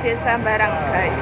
Desa Barang, guys.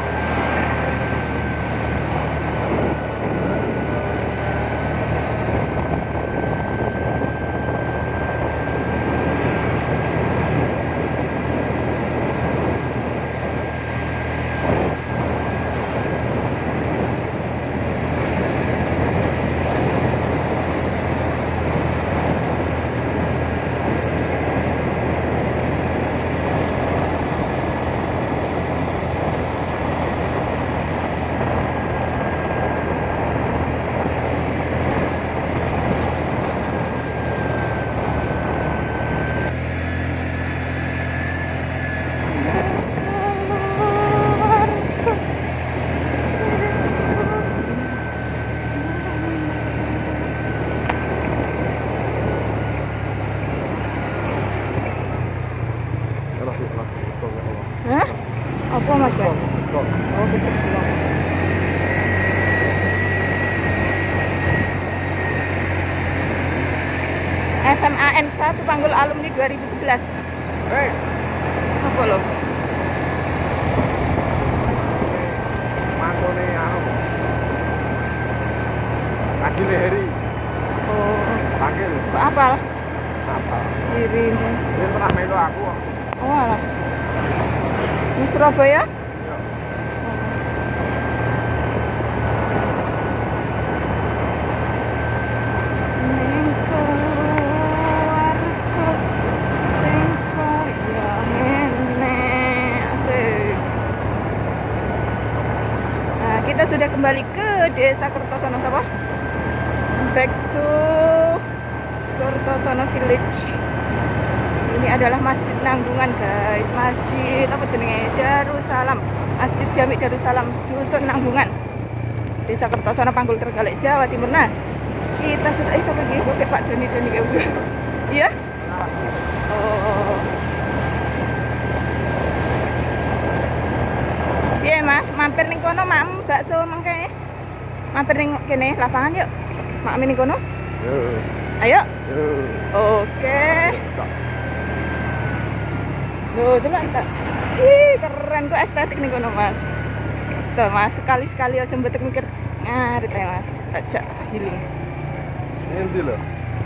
Hah? Apa Mas? Oh, becek pulang. SMA N1 Panggul alumni 2011. Hei, Apa lo? mangkone anu. Kaji Leheri, Oh, panggil. kok apal? Apa? Dirimu. Dia pernah melu aku. Oh, alah. Di Surabaya? Ya. Ning keluarga sing kaya ngene, asik. Nah, kita sudah kembali ke Desa Kertosono apa? Back to Kertosono Village. Ini adalah Masjid Nanggungan, guys. Masjid apa jenenge? Darussalam. Masjid Jami Darussalam Dusun Nanggungan. Desa Kertosono Panggul Trenggalek, Jawa Timur. Nah, kita sudah pergi ke Pak Doni kayak gitu. Iya? Oh. Iya, Mas, mampir ning kono mak bakso mangke. Mampir ning kene lapangan yuk. Mak ning kono. Ayo. Oke. Loh, coba enggak. Ih, keren kok estetik nih kono, Mas. Astaga, Mas, sekali-sekali aja mbetek mikir ngarit ya, Mas. Ajak healing. Endi lho?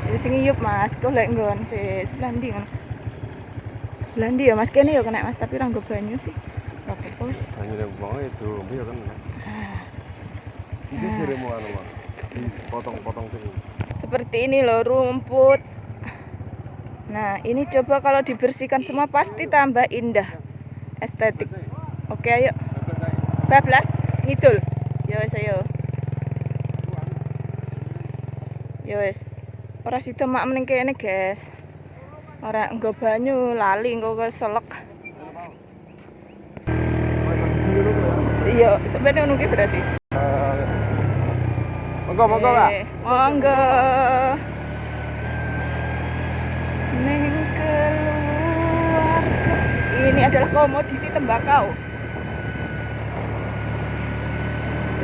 Jadi sing iyup, Mas, golek nggon si sebelah ndi ngono. Sebelah ndi ya, Mas, kene ya kena, Mas, tapi ora nggo banyu sih. Ora apa-apa wis. Banyu nek wong itu mbiyo kan. Iki diremo anu, Mas. Dipotong-potong sing. Seperti ini loh rumput. Nah, ini coba kalau dibersihkan semua pasti tambah indah, estetik. Oke, ayo. Bablas ngidul. Ya wis ayo. Ya wis. Ora sida mak meneng kene, guys. Ora nggo banyu lali engko keselek. Iya, sebenarnya ngono ki berarti. Monggo, Pak. Monggo. Ning keluarga. Ini adalah komoditi tembakau.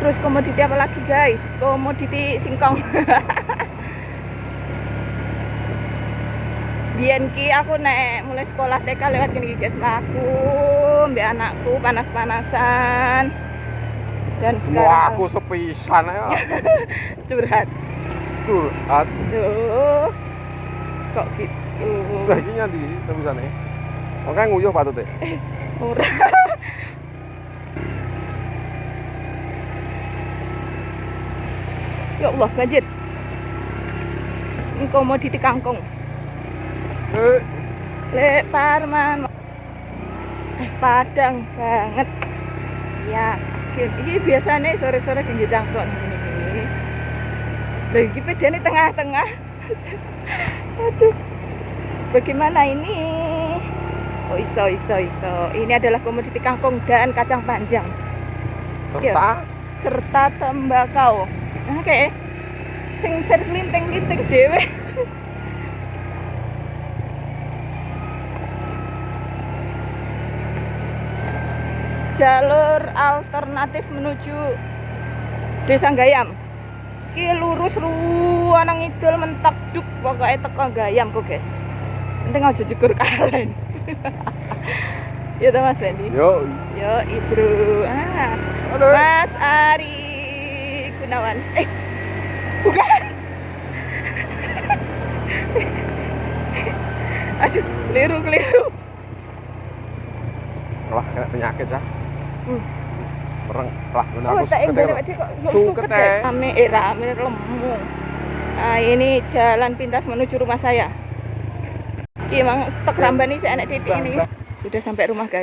Terus komoditi apa lagi, guys? Komoditi singkong. Biyen ki aku nek mulai sekolah TK lewat gini guys, aku mbek anakku panas-panasan. Dan sekarang Wah, aku sepisan ya. curhat. Curhat. Duh. Kok gitu? Lah iki nyandi tulisane. Oke nguyuh patute. Ora. Ya Allah, banjir. Ini komoditi kangkung. Lek Parman. Padang banget. Ya, ini biasanya sore-sore tinggi cangkruk ini. Lha iki pedane tengah-tengah. Aduh. Bagaimana ini? Oh, iso. Ini adalah komoditi kangkung dan kacang panjang. Serta tembakau. Nah, kayak sing linting-linting dhewe. Jalur alternatif menuju Desa Gayam. Ki lurus ruang ngidul mentok duk pokoke teko Gayam kok, guys. Penting aja jegur kalen. Ya toh Mas Fendi. Yo. Yo, Ibro. Halo. Mas Ari Gunawan. Bukan. Aduh, keliru. Lah kena penyakit ya. Mereng lah guna Oh, aku tak suket ingin ya. kok Suket suket ya. ya. Rame lemu. Nah, ini jalan pintas menuju rumah saya. Ki emang stok rambani si anak titik ini. Sudah sampai rumah guys.